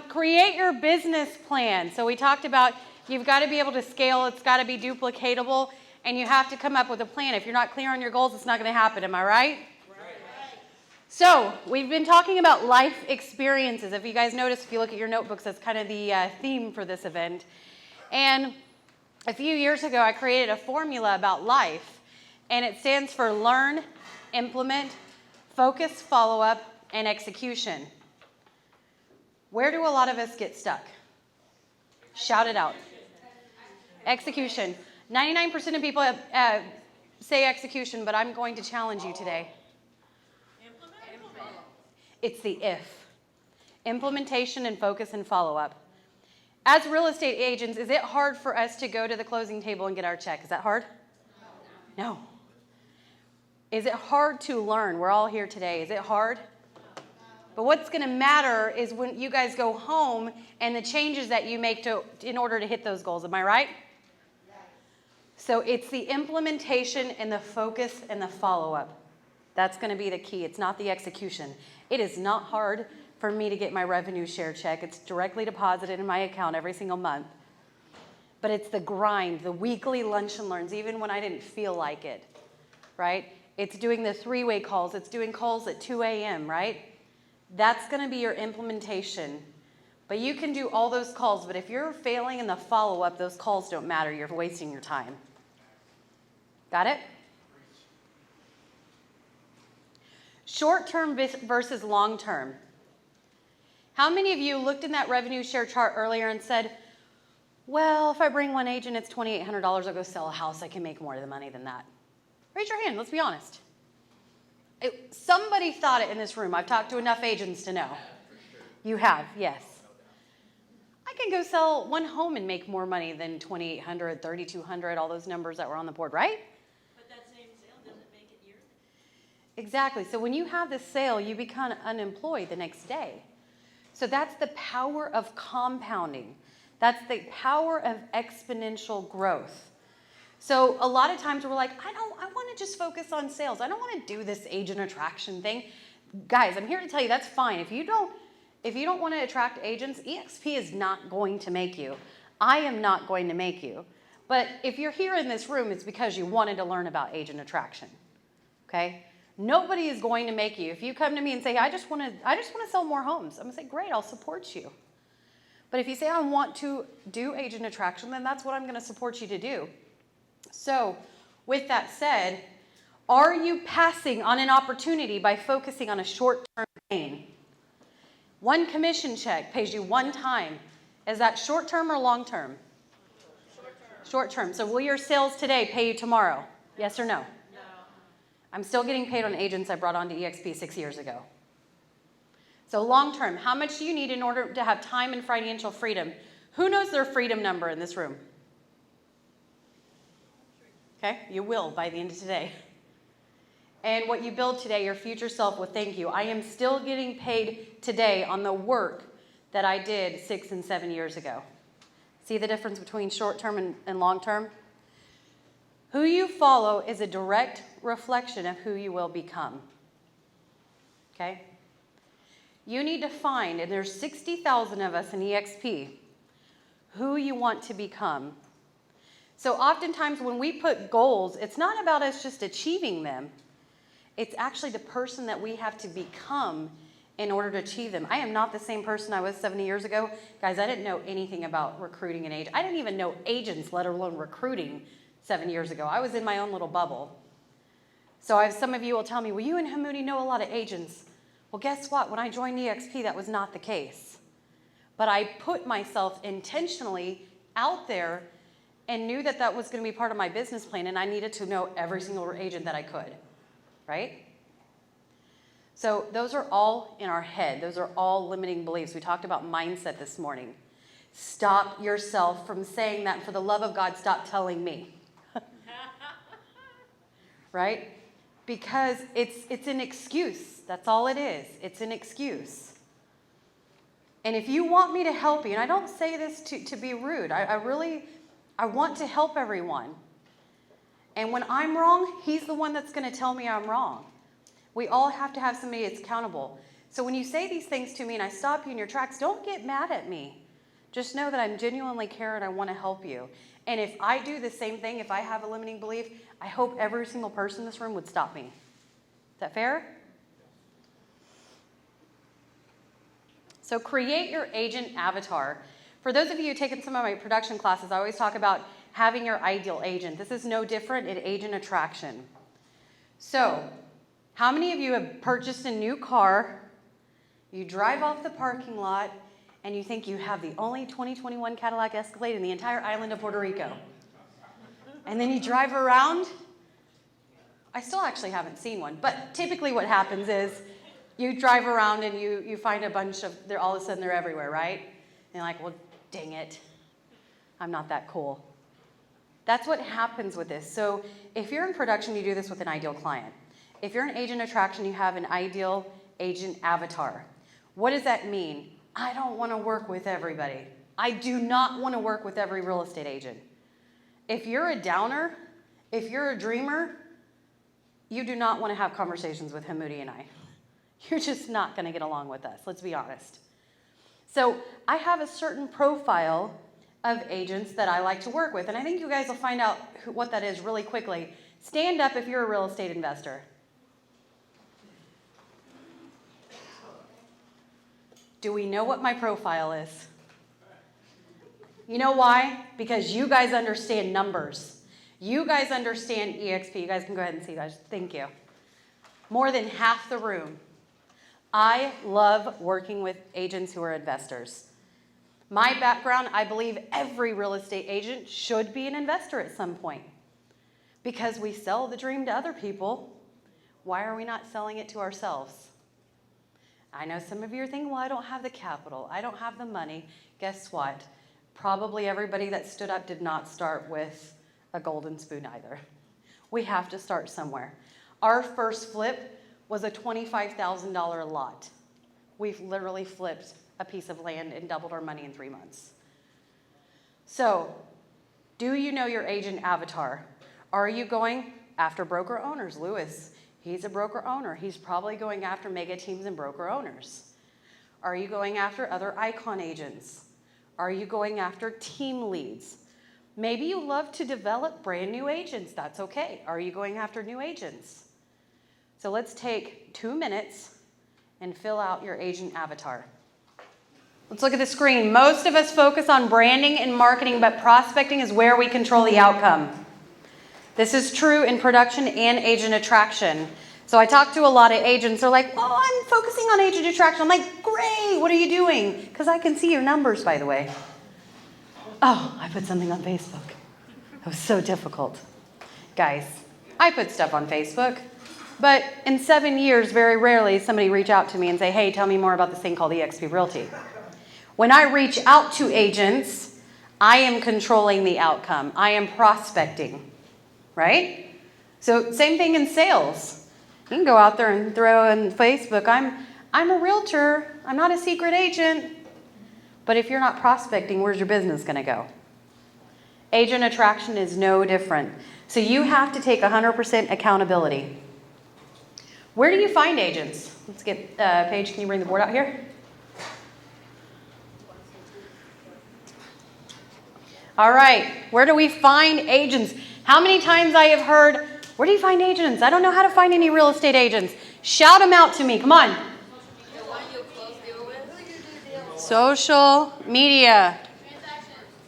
Create your business plan. So we talked about you've got to be able to scale. It's got to be duplicatable. And you have to come up with a plan. If you're not clear on your goals, it's not going to happen. Am I right? So we've been talking about life experiences. If you guys notice, if you look at your notebooks, that's kind of the theme for this event. And a few years ago, I created a formula about life. And it stands for learn, implement, focus, follow-up, and execution. Where do a lot of us get stuck? Shout it out. Execution. 99% of people say execution, but I'm going to challenge you today. It's the if. Implementation and focus and follow-up. As real estate agents, is it hard for us to go to the closing table and get our check? Is that hard? No. Is it hard to learn? We're all here today. Is it hard? But what's going to matter is when you guys go home and the changes that you make in order to hit those goals. Am I right? Yes. So it's the implementation and the focus and the follow-up. That's going to be the key. It's not the execution. It is not hard for me to get my revenue share check. It's directly deposited in my account every single month. But it's the grind, the weekly lunch and learns, even when I didn't feel like it, right? It's doing the three-way calls. It's doing calls at 2 a.m., right? That's going to be your implementation. But you can do all those calls, but if you're failing in the follow-up, those calls don't matter. You're wasting your time. Got it? Short-term versus long-term. How many of you looked in that revenue share chart earlier and said, well, if I bring one agent, it's $2,800. I'll go sell a house. I can make more of the money than that. Raise your hand. Let's be honest. Somebody thought it in this room. I've talked to enough agents to know. You have, yes. I can go sell one home and make more money than $2,800, $3,200, all those numbers that were on the board, right? But that same sale doesn't make it yearly. Exactly. So when you have this sale, you become unemployed the next day. So that's the power of compounding. That's the power of exponential growth. So a lot of times we're like, I want to just focus on sales. I don't want to do this agent attraction thing. Guys, I'm here to tell you that's fine. If you don't want to attract agents, EXP is not going to make you. I am not going to make you. But if you're here in this room, it's because you wanted to learn about agent attraction. Okay? Nobody is going to make you. If you come to me and say, I just want to sell more homes, I'm going to say, great, I'll support you. But if you say, I want to do agent attraction, then that's what I'm going to support you to do. So, with that said, are you passing on an opportunity by focusing on a short-term gain? One commission check pays you one time. Is that short-term or long-term? Short-term. Short-term. So will your sales today pay you tomorrow? Yes or no? No. I'm still getting paid on agents I brought onto EXP 6 years ago. So long-term, how much do you need in order to have time and financial freedom? Who knows their freedom number in this room? Okay, you will by the end of today. And what you build today, your future self will thank you. I am still getting paid today on the work that I did 6 and 7 years ago. See the difference between short-term and long-term? Who you follow is a direct reflection of who you will become. Okay? You need to find, and there's 60,000 of us in EXP, who you want to become. So oftentimes when we put goals, it's not about us just achieving them. It's actually the person that we have to become in order to achieve them. I am not the same person I was 70 years ago. Guys, I didn't know anything about recruiting an agent. I didn't even know agents, let alone recruiting 7 years ago. I was in my own little bubble. So some of you will tell me, well, you and Hamudi know a lot of agents. Well, guess what? When I joined EXP, that was not the case. But I put myself intentionally out there and knew that that was going to be part of my business plan, and I needed to know every single agent that I could, right? So those are all in our head. Those are all limiting beliefs. We talked about mindset this morning. Stop yourself from saying that. For the love of God, stop telling me. Right? Because it's an excuse. That's all it is. It's an excuse. And if you want me to help you, and I don't say this to be rude, I want to help everyone. And when I'm wrong, he's the one that's going to tell me I'm wrong. We all have to have somebody that's accountable. So when you say these things to me and I stop you in your tracks, don't get mad at me. Just know that I'm genuinely care and I want to help you. And if I do the same thing, if I have a limiting belief, I hope every single person in this room would stop me. Is that fair? So create your agent avatar. For those of you who've taken some of my production classes, I always talk about having your ideal agent. This is no different in agent attraction. So, how many of you have purchased a new car, you drive off the parking lot, and you think you have the only 2021 Cadillac Escalade in the entire island of Puerto Rico? And then you drive around. I still actually haven't seen one, but typically what happens is you drive around and you find a bunch of, they're all of a sudden they're everywhere, right? And you're like, well, dang it, I'm not that cool. That's what happens with this. So if you're in production, you do this with an ideal client. If you're in agent attraction, you have an ideal agent avatar. What does that mean? I don't want to work with everybody. I do not want to work with every real estate agent. If you're a downer, if you're a dreamer, you do not want to have conversations with Hamudi and I. You're just not going to get along with us, let's be honest. So I have a certain profile of agents that I like to work with, and I think you guys will find out what that is really quickly. Stand up if you're a real estate investor. Do we know what my profile is? You know why? Because you guys understand numbers. You guys understand EXP. You guys can go ahead and see, guys. Thank you. More than half the room. I love working with agents who are investors. My background, I believe every real estate agent should be an investor at some point. Because we sell the dream to other people, why are we not selling it to ourselves? I know some of you are thinking, well, I don't have the capital. I don't have the money. Guess what? Probably everybody that stood up did not start with a golden spoon either. We have to start somewhere. Our first flip was a $25,000 lot. We've literally flipped a piece of land and doubled our money in 3 months. So, do you know your agent avatar? Are you going after broker owners? Lewis, he's a broker owner. He's probably going after mega teams and broker owners. Are you going after other icon agents? Are you going after team leads? Maybe you love to develop brand new agents. That's okay. Are you going after new agents? So let's take 2 minutes and fill out your agent avatar. Let's look at the screen. Most of us focus on branding and marketing, but prospecting is where we control the outcome. This is true in production and agent attraction. So I talk to a lot of agents. They're like, oh, I'm focusing on agent attraction. I'm like, great, what are you doing? Because I can see your numbers, by the way. Oh, I put something on Facebook. That was so difficult. Guys, I put stuff on Facebook. But in 7 years, very rarely somebody reach out to me and say, hey, tell me more about this thing called eXp Realty. When I reach out to agents, I am controlling the outcome. I am prospecting, right? So same thing in sales. You can go out there and throw in Facebook, I'm a realtor. I'm not a secret agent. But if you're not prospecting, where's your business going to go? Agent attraction is no different. So you have to take 100% accountability. Where do you find agents? Let's get, Paige, can you bring the board out here? All right, where do we find agents? How many times I have heard, where do you find agents? I don't know how to find any real estate agents. Shout them out to me, come on. Social media.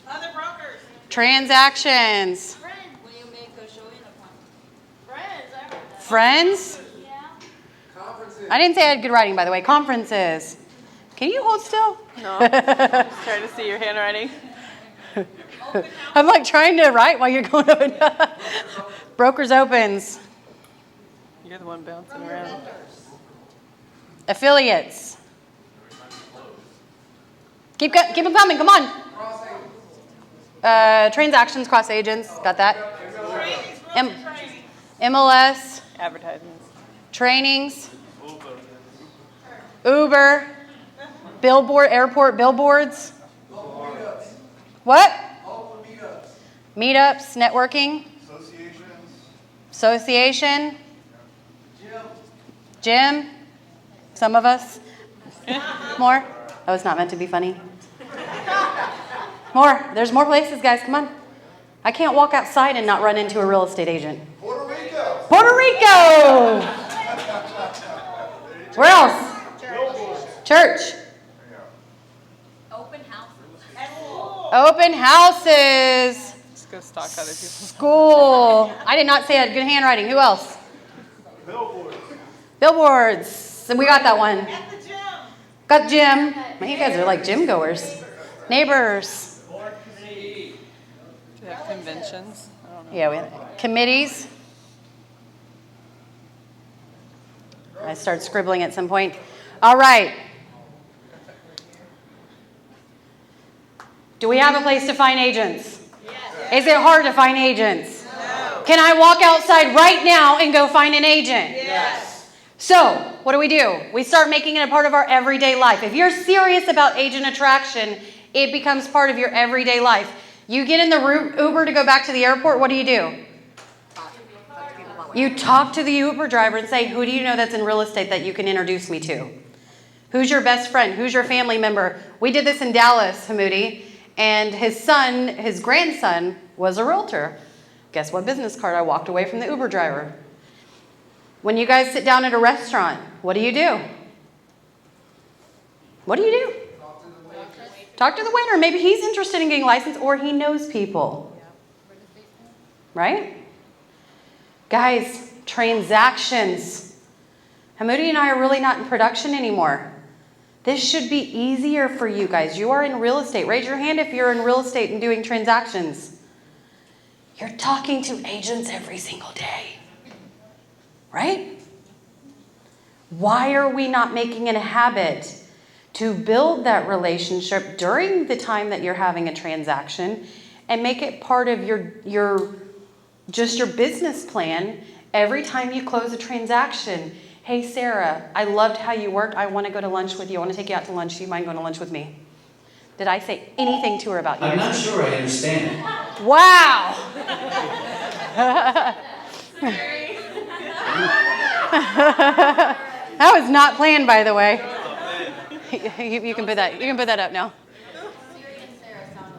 Other brokers. Transactions. Friends. When you make a showing appointment. Friends? Yeah. I didn't say I had good writing, by the way. Conferences. Can you hold still? No, just trying to see your handwriting. I'm like trying to write while you're going up and down. Brokers opens. You're the one bouncing around. Affiliates. Keep them coming, come on. Transactions, cross agents, got that. MLS. Advertisements. Trainings. Uber. Billboard, airport billboards. What? Meetups, networking. Association. Gym. Some of us. More? Oh, it's not meant to be funny. More. There's more places, guys. Come on. I can't walk outside and not run into a real estate agent. Puerto Rico. Puerto Rico! Where else? Church. Open houses. Open houses. Just go stalk other people. School. I did not say I had good handwriting. Who else? Billboards. Billboards. So we got that one. Got the gym. Man, you guys are like gym goers. Neighbors. Do they have conventions? I don't know. Yeah, we have committees. I start scribbling at some point. All right. Do we have a place to find agents? Yes. Is it hard to find agents? No. Can I walk outside right now and go find an agent? Yes. So, what do? We start making it a part of our everyday life. If you're serious about agent attraction, it becomes part of your everyday life. You get in the Uber to go back to the airport, what do? You talk to the Uber driver and say, who do you know that's in real estate that you can introduce me to? Who's your best friend? Who's your family member? We did this in Dallas, Hamudi, and his grandson was a realtor. Guess what business card? I walked away from the Uber driver. When you guys sit down at a restaurant, what do? What do? Talk to the waiter. Maybe he's interested in getting licensed or he knows people. Right? Guys, transactions. Hamudi and I are really not in production anymore. This should be easier for you guys. You are in real estate. Raise your hand if you're in real estate and doing transactions. You're talking to agents every single day. Right? Why are we not making it a habit to build that relationship during the time that you're having a transaction and make it part of your business plan every time you close a transaction? Hey, Sarah, I loved how you worked. I want to go to lunch with you. I want to take you out to lunch. Do you mind going to lunch with me? Did I say anything to her about you? I'm not sure I understand. Wow. That was not planned, by the way. You can put that up now.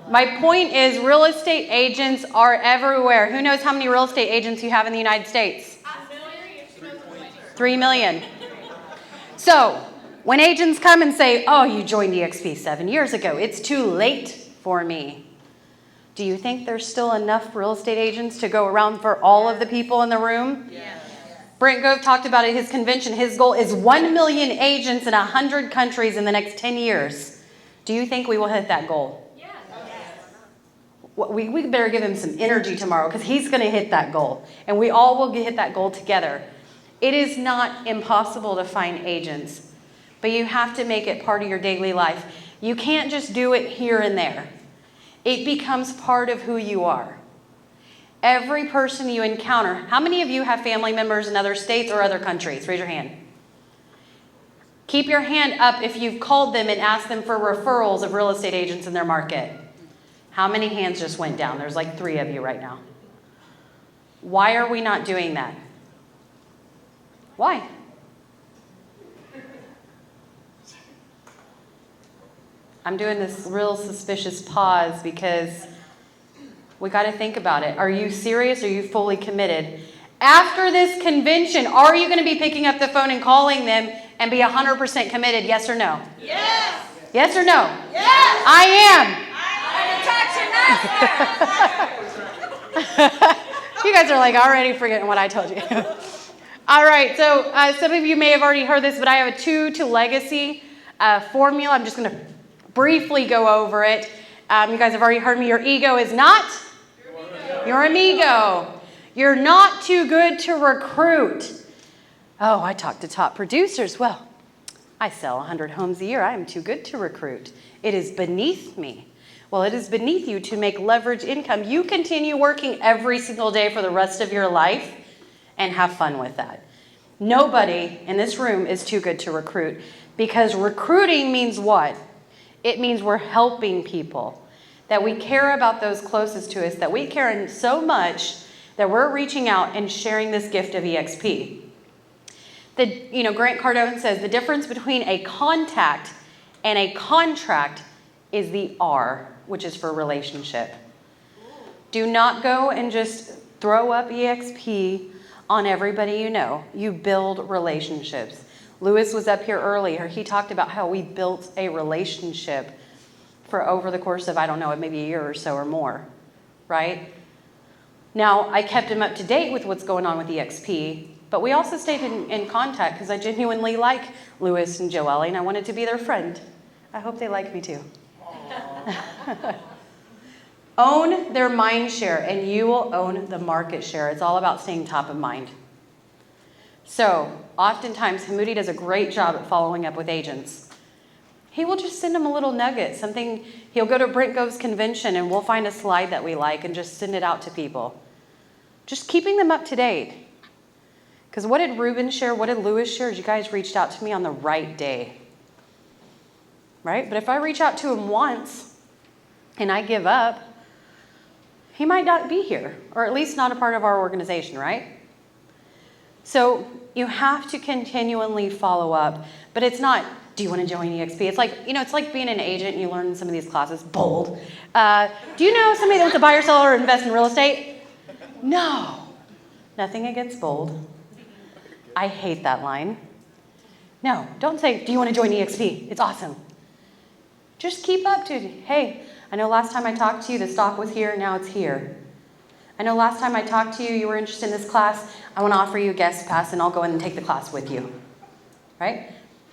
My point is real estate agents are everywhere. Who knows how many real estate agents you have in the United States? 3 million. So when agents come and say, oh, you joined EXP 7 years ago, it's too late for me. Do you think there's still enough real estate agents to go around for all of the people in the room? Yes. Brent Gove talked about it at his convention. His goal is 1 million agents in 100 countries in the next 10 years. Do you think we will hit that goal? Yes. We better give him some energy tomorrow because he's going to hit that goal. And we all will hit that goal together. It is not impossible to find agents, but you have to make it part of your daily life. You can't just do it here and there. It becomes part of who you are. Every person you encounter, how many of you have family members in other states or other countries? Raise your hand. Keep your hand up if you've called them and asked them for referrals of real estate agents in their market. How many hands just went down? There's like 3 of you right now. Why are we not doing that? Why? I'm doing this real suspicious pause because we got to think about it. Are you serious? Are you fully committed? After this convention, are you going to be picking up the phone and calling them and be 100% committed? Yes or no? Yes. Yes or no? Yes. I am. You guys are like already forgetting what I told you. All right, so some of you may have already heard this, but I have a 2 to legacy formula. I'm just going to briefly go over it. You guys have already heard me. Your ego is not your amigo. You're not too good to recruit. Oh, I talk to top producers. Well, I sell 100 homes a year. I am too good to recruit. It is beneath me. Well, it is beneath you to make leverage income. You continue working every single day for the rest of your life and have fun with that. Nobody in this room is too good to recruit because recruiting means what? It means we're helping people, that we care about those closest to us, that we care so much that we're reaching out and sharing this gift of EXP. Grant Cardone says the difference between a contact and a contract is the R, which is for relationship. Do not go and just throw up EXP on everybody you know. You build relationships. Lewis was up here earlier. He talked about how we built a relationship for over the course of, I don't know, maybe a year or so or more, right? Now, I kept him up to date with what's going on with EXP, but we also stayed in contact because I genuinely like Lewis and Joelle, and I wanted to be their friend. I hope they like me too. Own their mind share, and you will own the market share. It's all about staying top of mind. So, oftentimes, Hamudi does a great job at following up with agents. He will just send them a little nugget, something. He'll go to Brent Gove's convention, and we'll find a slide that we like and just send it out to people. Just keeping them up to date. Because what did Ruben share? What did Lewis share? You guys reached out to me on the right day. Right? But if I reach out to him once and I give up, he might not be here, or at least not a part of our organization, right? So you have to continually follow up, but it's not, do you want to join EXP? It's like, it's like being an agent and you learn some of these classes, bold. Do you know somebody that wants to buy or sell or invest in real estate? No. Nothing against bold. I hate that line. No, don't say, do you want to join EXP? It's awesome. Just keep up to, hey, I know last time I talked to you, the stock was here, now it's here. I know last time I talked to you, you were interested in this class. I want to offer you a guest pass, and I'll go in and take the class with you. Right?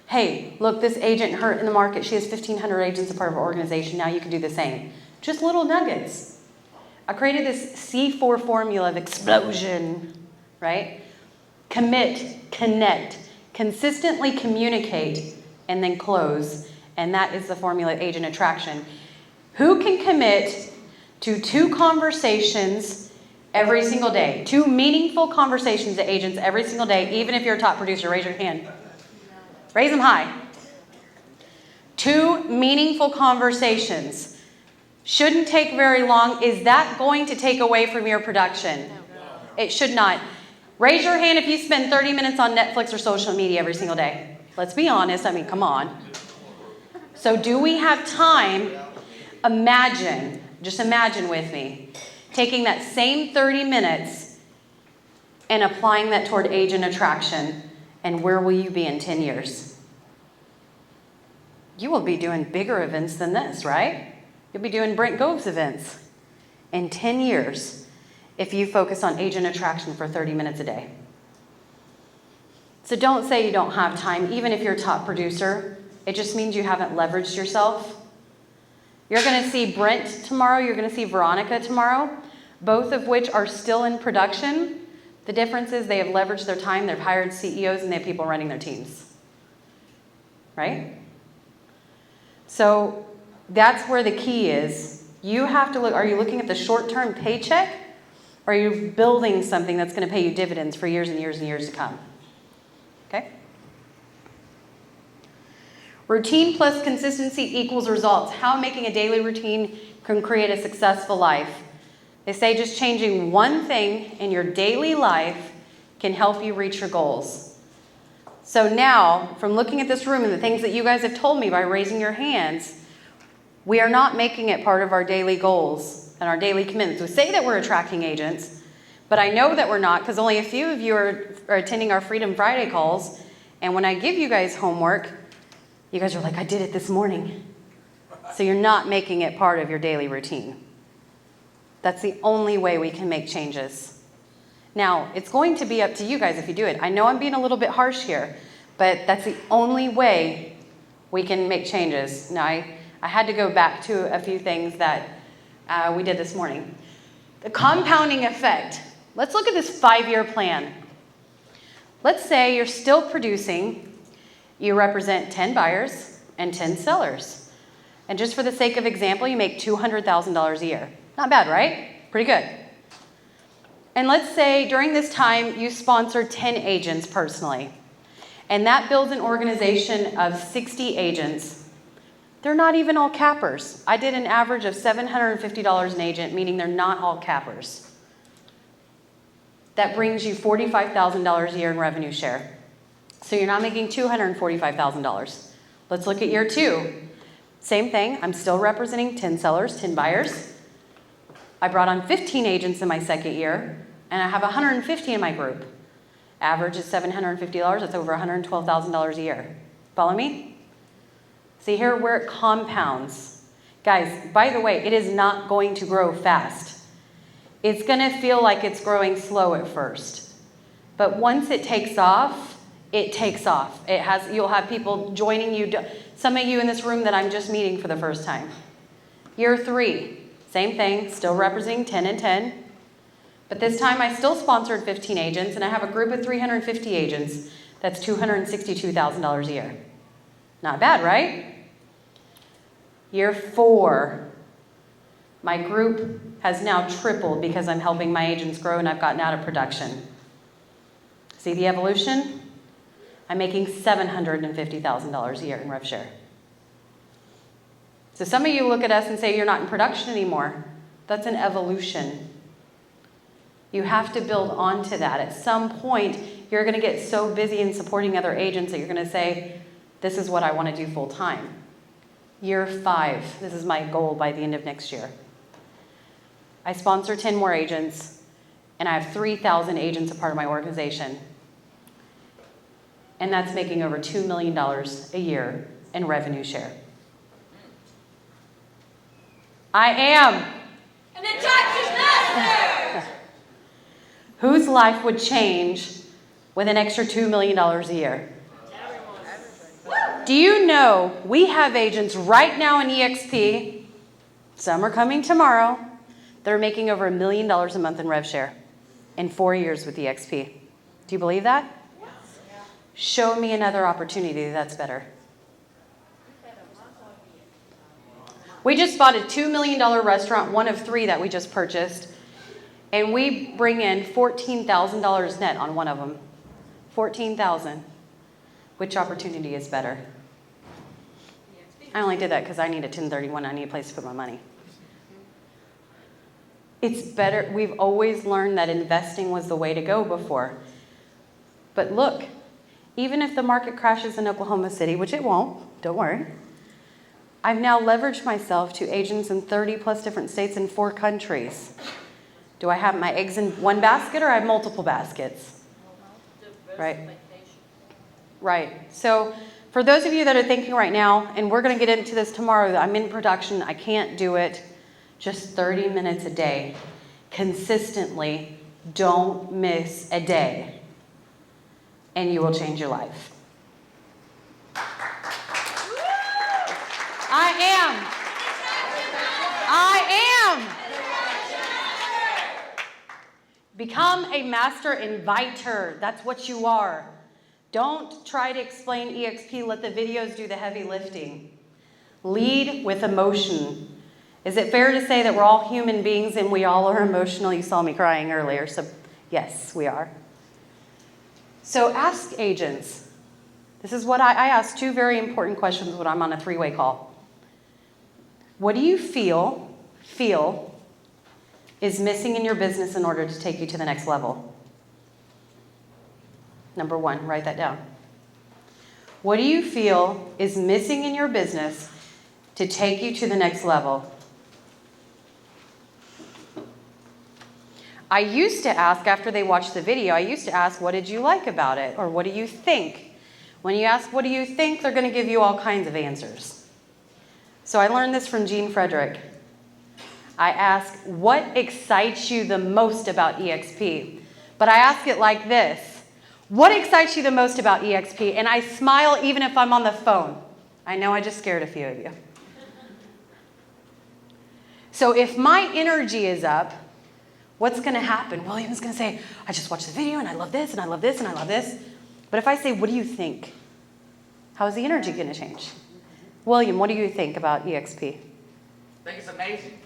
Hey, look, this agent hurt in the market. She has 1,500 agents a part of our organization. Now you can do the same. Just little nuggets. I created this C4 formula of explosion, right? Commit, connect, consistently communicate, and then close. And that is the formula of agent attraction. Who can commit to 2 conversations every single day? 2 meaningful conversations to agents every single day, even if you're a top producer. Raise your hand. Raise them high. 2 meaningful conversations. Shouldn't take very long. Is that going to take away from your production? It should not. Raise your hand if you spend 30 minutes on Netflix or social media every single day. Let's be honest. Come on. So do we have time? Just imagine with me, taking that same 30 minutes and applying that toward agent attraction, and where will you be in 10 years? You will be doing bigger events than this, right? You'll be doing Brent Gove's events in 10 years if you focus on agent attraction for 30 minutes a day. So don't say you don't have time, even if you're a top producer. It just means you haven't leveraged yourself. You're going to see Brent tomorrow. You're going to see Veronica tomorrow, both of which are still in production. The difference is they have leveraged their time, they've hired CEOs, and they have people running their teams. Right? So that's where the key is. You have to look, are you looking at the short-term paycheck, or are you building something that's going to pay you dividends for years and years and years to come? Okay? Routine plus consistency equals results. How making a daily routine can create a successful life. They say just changing one thing in your daily life can help you reach your goals. So now, from looking at this room and the things that you guys have told me by raising your hands, we are not making it part of our daily goals and our daily commitments. We say that we're attracting agents, but I know that we're not, because only a few of you are attending our Freedom Friday calls. And when I give you guys homework, you guys are like, I did it this morning. So you're not making it part of your daily routine. That's the only way we can make changes. Now, it's going to be up to you guys if you do it. I know I'm being a little bit harsh here, but that's the only way we can make changes. Now, I had to go back to a few things that we did this morning. The compounding effect. Let's look at this 5-year plan. Let's say you're still producing. You represent 10 buyers and 10 sellers. And just for the sake of example, you make $200,000 a year. Not bad, right? Pretty good. And let's say during this time, you sponsor 10 agents personally. And that builds an organization of 60 agents. They're not even all cappers. I did an average of $750 an agent, meaning they're not all cappers. That brings you $45,000 a year in revenue share. So you're not making $245,000. Let's look at year 2. Same thing. I'm still representing 10 sellers, 10 buyers. I brought on 15 agents in my second year, and I have 150 in my group. Average is $750. That's over $112,000 a year. Follow me? See here where it compounds. Guys, by the way, it is not going to grow fast. It's going to feel like it's growing slow at first. But once it takes off, it takes off. You'll have people joining you. Some of you in this room that I'm just meeting for the first time. Year 3, same thing, still representing 10 and 10. But this time I still sponsored 15 agents, and I have a group of 350 agents. That's $262,000 a year. Not bad, right? Year 4, my group has now tripled because I'm helping my agents grow and I've gotten out of production. See the evolution? I'm making $750,000 a year in rev share. So some of you look at us and say you're not in production anymore. That's an evolution. You have to build onto that. At some point, you're going to get so busy in supporting other agents that you're going to say, this is what I want to do full time. Year 5, this is my goal by the end of next year. I sponsor 10 more agents, and I have 3,000 agents a part of my organization. And that's making over $2 million a year in revenue share. I am. And the judge is master! Whose life would change with an extra $2 million a year? Do you know we have agents right now in EXP, some are coming tomorrow, that are making over $1 million a month in rev share in 4 years with EXP. Do you believe that? Show me another opportunity that's better. We just bought a $2 million restaurant, one of 3 that we just purchased, and we bring in $14,000 net on one of them. $14,000. Which opportunity is better? I only did that because I need a 1031. I need a place to put my money. It's better. We've always learned that investing was the way to go before. But look, even if the market crashes in Oklahoma City, which it won't, don't worry, I've now leveraged myself to agents in 30 plus different states in 4 countries. Do I have my eggs in one basket or I have multiple baskets? Right. Right. So for those of you that are thinking right now, and we're going to get into this tomorrow, I'm in production, I can't do it, just 30 minutes a day, consistently, don't miss a day, and you will change your life. I am. Become a master inviter. That's what you are. Don't try to explain EXP. Let the videos do the heavy lifting. Lead with emotion. Is it fair to say that we're all human beings and we all are emotional? You saw me crying earlier, so yes, we are. So ask agents. This is what I ask 2 very important questions when I'm on a 3-way call. What do you feel is missing in your business in order to take you to the next level? Number 1, write that down. What do you feel is missing in your business to take you to the next level? I used to ask, after they watched the video, I used to ask, what did you like about it? Or what do you think? When you ask, what do you think, they're going to give you all kinds of answers. So I learned this from Gene Frederick. I ask, what excites you the most about EXP? But I ask it like this. What excites you the most about EXP? And I smile even if I'm on the phone. I know I just scared a few of you. So if my energy is up, what's going to happen? William's going to say, I just watched the video and I love this and I love this and I love this. But if I say, what do you think? How is the energy going to change? William, what do you think about EXP? I think it's amazing.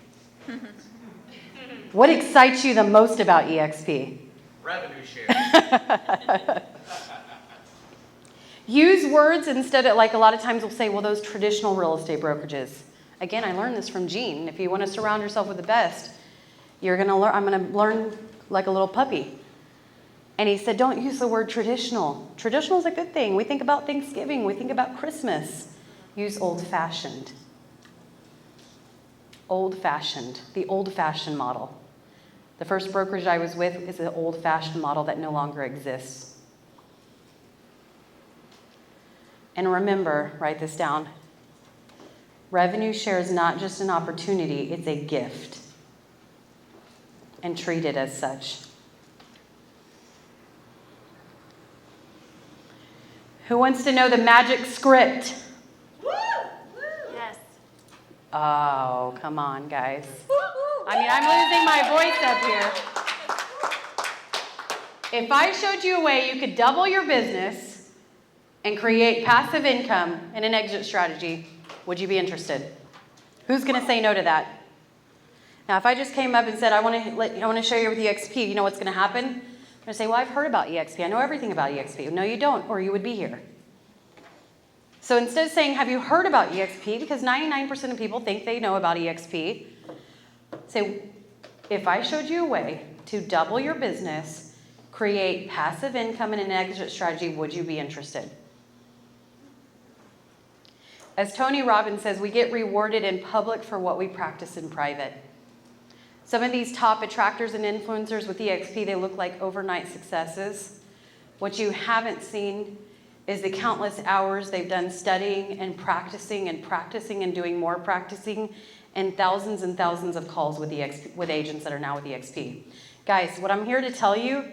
What excites you the most about EXP? Revenue share. Use words instead of, like a lot of times we'll say, well, those traditional real estate brokerages. Again, I learned this from Gene. If you want to surround yourself with the best, you're going to learn. I'm going to learn like a little puppy. And he said, don't use the word traditional. Traditional is a good thing. We think about Thanksgiving. We think about Christmas. Use old-fashioned. Old-fashioned, the old-fashioned model. The first brokerage I was with is the old-fashioned model that no longer exists. And remember, write this down. Revenue share is not just an opportunity, it's a gift. And treat it as such. Who wants to know the magic script? Yes. Oh, come on, guys. I mean, I'm losing my voice up here. If I showed you a way you could double your business and create passive income and an exit strategy, would you be interested? Who's going to say no to that? Now, if I just came up and said, I want to show you with EXP, you know what's going to happen? I'm going to say, well, I've heard about EXP. I know everything about EXP. No, you don't, or you would be here. So instead of saying, have you heard about EXP? Because 99% of people think they know about EXP. Say, if I showed you a way to double your business, create passive income and an exit strategy, would you be interested? As Tony Robbins says, we get rewarded in public for what we practice in private. Some of these top attractors and influencers with EXP, they look like overnight successes. What you haven't seen is the countless hours they've done studying and practicing and doing more practicing, and thousands of calls with agents that are now with EXP. Guys, what I'm here to tell you,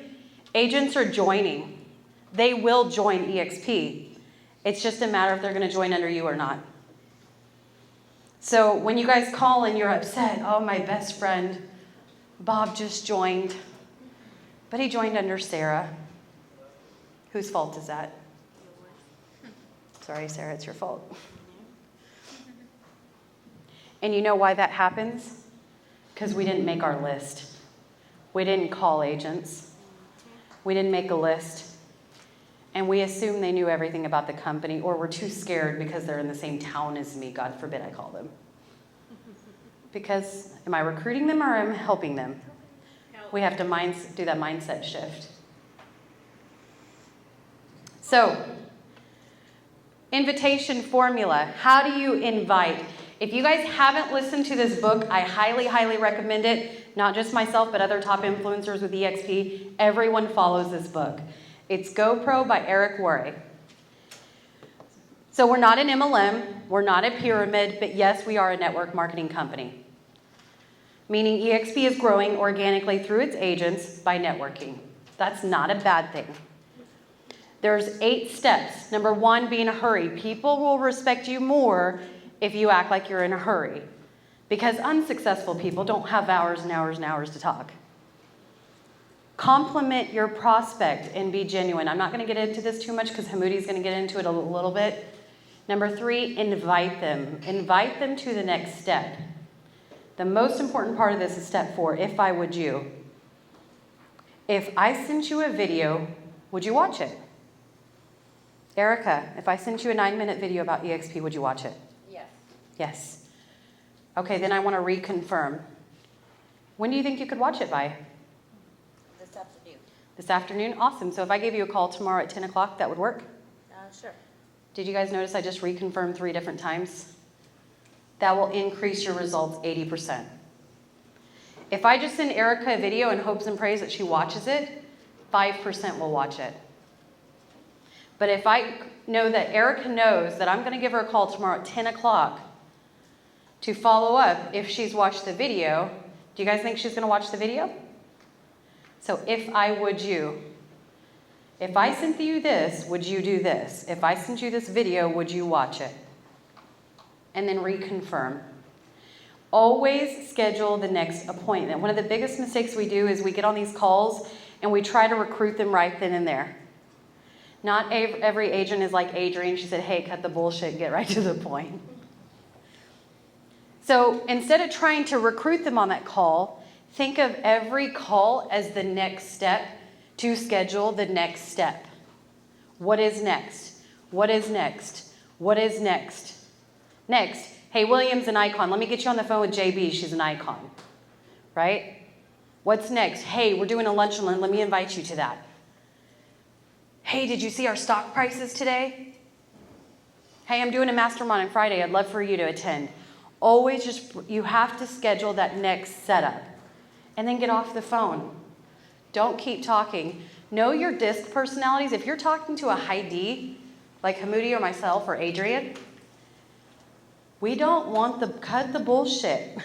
agents are joining. They will join EXP. It's just a matter if they're going to join under you or not. So when you guys call and you're upset, oh, my best friend, Bob just joined, but he joined under Sarah. Whose fault is that? Sorry, Sarah, it's your fault. And you know why that happens? Because we didn't make our list. We didn't call agents. We didn't make a list. And we assume they knew everything about the company, or we're too scared because they're in the same town as me. God forbid I call them. Because am I recruiting them or am I helping them? We have to do that mindset shift. So, invitation formula. How do you invite? If you guys haven't listened to this book, I highly, highly recommend it. Not just myself, but other top influencers with EXP. Everyone follows this book. It's GoPro by Eric Worre. So we're not an MLM, we're not a pyramid, but yes, we are a network marketing company. Meaning EXP is growing organically through its agents by networking. That's not a bad thing. There's 8 steps. Number 1, be in a hurry. People will respect you more if you act like you're in a hurry. Because unsuccessful people don't have hours and hours and hours to talk. Compliment your prospect and be genuine. I'm not going to get into this too much because Hamudi's going to get into it a little bit. Number 3, invite them. Invite them to the next step. The most important part of this is step 4, if I would you. If I sent you a video, would you watch it? Erica, if I sent you a 9-minute video about EXP, would you watch it? Yes. Yes. Okay, then I want to reconfirm. When do you think you could watch it by? This afternoon. This afternoon? Awesome. So if I gave you a call tomorrow at 10 o'clock, that would work? Sure. Did you guys notice I just reconfirmed 3 different times? That will increase your results 80%. If I just send Erica a video in hopes and praise that she watches it, 5% will watch it. But if I know that Erica knows that I'm going to give her a call tomorrow at 10 o'clock to follow up if she's watched the video, do you guys think she's going to watch the video? So if I would you. If I sent you this, would you do this? If I sent you this video, would you watch it? And then reconfirm. Always schedule the next appointment. One of the biggest mistakes we do is we get on these calls and we try to recruit them right then and there. Not every agent is like Adrienne. She said, hey, cut the bullshit and get right to the point. So instead of trying to recruit them on that call, think of every call as the next step to schedule the next step. What is next? What is next? What is next? Next, hey, William's an icon. Let me get you on the phone with JB. She's an icon, right? What's next? Hey, we're doing a lunch and learn. Let me invite you to that. Hey, did you see our stock prices today? Hey, I'm doing a mastermind on Friday. I'd love for you to attend. Always you have to schedule that next setup and then get off the phone. Don't keep talking. Know your DISC personalities. If you're talking to a high D, like Hamudi or myself or Adrian, we don't want cut the bullshit.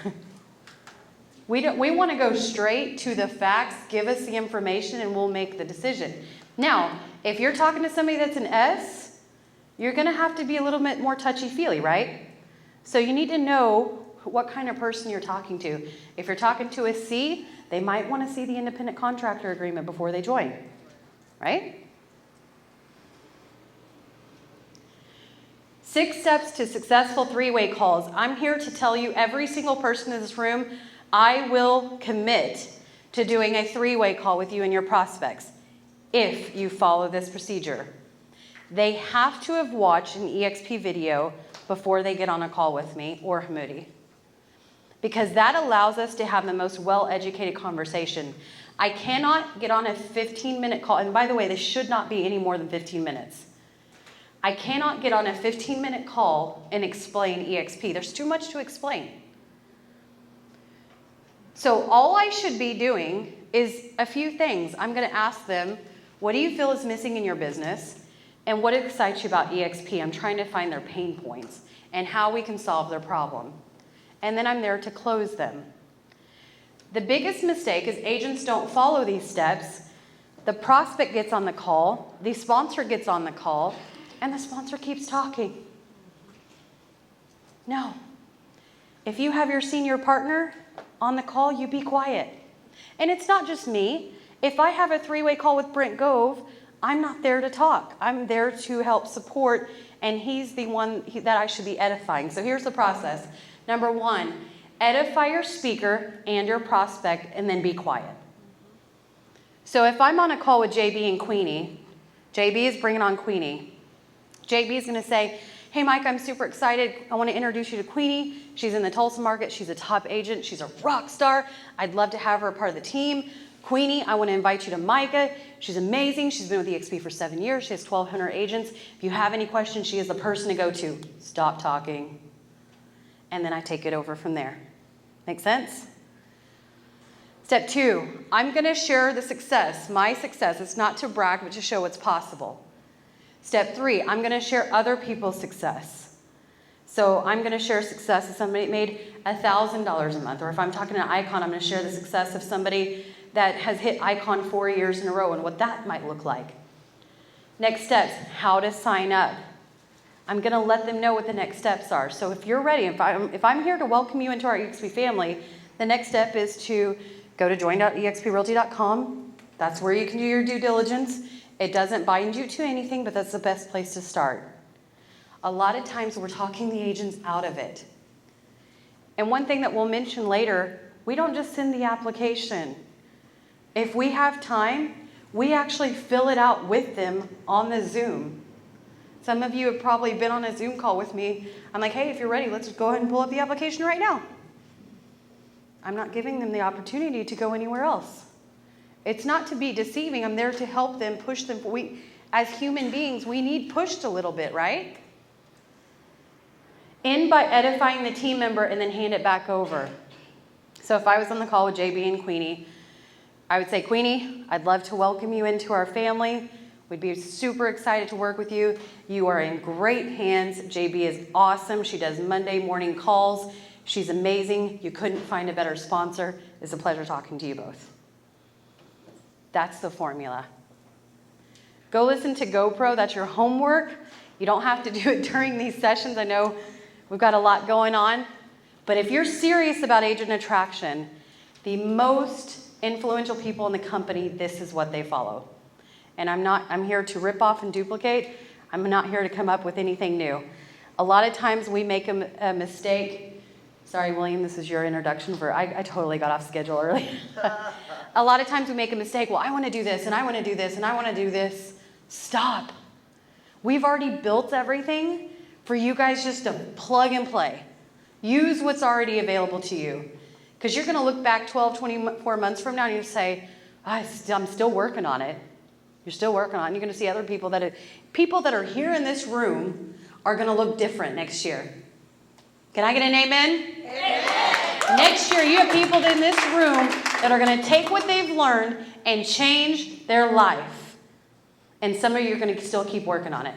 We want to go straight to the facts, give us the information, and we'll make the decision. Now, if you're talking to somebody that's an S, you're going to have to be a little bit more touchy-feely, right? So you need to know what kind of person you're talking to. If you're talking to a C, they might want to see the independent contractor agreement before they join, right? 6 steps to successful 3-way calls. I'm here to tell you, every single person in this room, I will commit to doing a 3-way call with you and your prospects if you follow this procedure. They have to have watched an EXP video before they get on a call with me or Hamudi, because that allows us to have the most well-educated conversation. I cannot get on a 15-minute call, and by the way, this should not be any more than 15 minutes. I cannot get on a 15-minute call and explain EXP. There's too much to explain. So all I should be doing is a few things. I'm going to ask them, what do you feel is missing in your business? And what excites you about EXP? I'm trying to find their pain points and how we can solve their problem. And then I'm there to close them. The biggest mistake is agents don't follow these steps. The prospect gets on the call, the sponsor gets on the call, and the sponsor keeps talking. No. If you have your senior partner on the call, you be quiet. And it's not just me. If I have a 3-way call with Brent Gove, I'm not there to talk. I'm there to help support, and he's the one that I should be edifying. So here's the process. Number 1, edify your speaker and your prospect, and then be quiet. So if I'm on a call with JB and Queenie, JB is bringing on Queenie. JB is going to say, hey, Mike, I'm super excited. I want to introduce you to Queenie. She's in the Tulsa market. She's a top agent. She's a rock star. I'd love to have her a part of the team. Queenie, I want to invite you to Micah. She's amazing. She's been with EXP for 7 years. She has 1,200 agents. If you have any questions, she is the person to go to. Stop talking. And then I take it over from there. Make sense? Step 2, I'm going to share the success, my success. It's not to brag, but to show what's possible. Step 3, I'm going to share other people's success. So I'm going to share success if somebody made $1,000 a month, or if I'm talking to Icon, I'm going to share the success of somebody that has hit Icon 4 years in a row and what that might look like. Next steps, how to sign up. I'm going to let them know what the next steps are. So if you're ready, if I'm here to welcome you into our EXP family, the next step is to go to join.exprealty.com. That's where you can do your due diligence. It doesn't bind you to anything, but that's the best place to start. A lot of times we're talking the agents out of it. And one thing that we'll mention later, we don't just send the application. If we have time, we actually fill it out with them on the Zoom. Some of you have probably been on a Zoom call with me. I'm like, hey, if you're ready, let's go ahead and pull up the application right now. I'm not giving them the opportunity to go anywhere else. It's not to be deceiving. I'm there to help them, push them. As human beings, we need pushed a little bit, right? End by edifying the team member and then hand it back over. So if I was on the call with JB and Queenie, I would say, Queenie, I'd love to welcome you into our family. We'd be super excited to work with you. You are in great hands. JB is awesome. She does Monday morning calls. She's amazing. You couldn't find a better sponsor. It's a pleasure talking to you both. That's the formula. Go listen to GoPro. That's your homework. You don't have to do it during these sessions. I know we've got a lot going on. But if you're serious about agent attraction, the most influential people in the company, this is what they follow. And I'm here to rip off and duplicate. I'm not here to come up with anything new. A lot of times we make a mistake. Sorry, William, this is your introduction I totally got off schedule early. A lot of times we make a mistake. Well, I want to do this, and I want to do this, and I want to do this. Stop. We've already built everything for you guys just to plug and play. Use what's already available to you. Because you're going to look back 12, 24 months from now and you say, I'm still working on it. You're still working on it. You're going to see other people that are here in this room are going to look different next year. Can I get an amen? Amen. Next year, you have people in this room that are going to take what they've learned and change their life. And some of you are going to still keep working on it.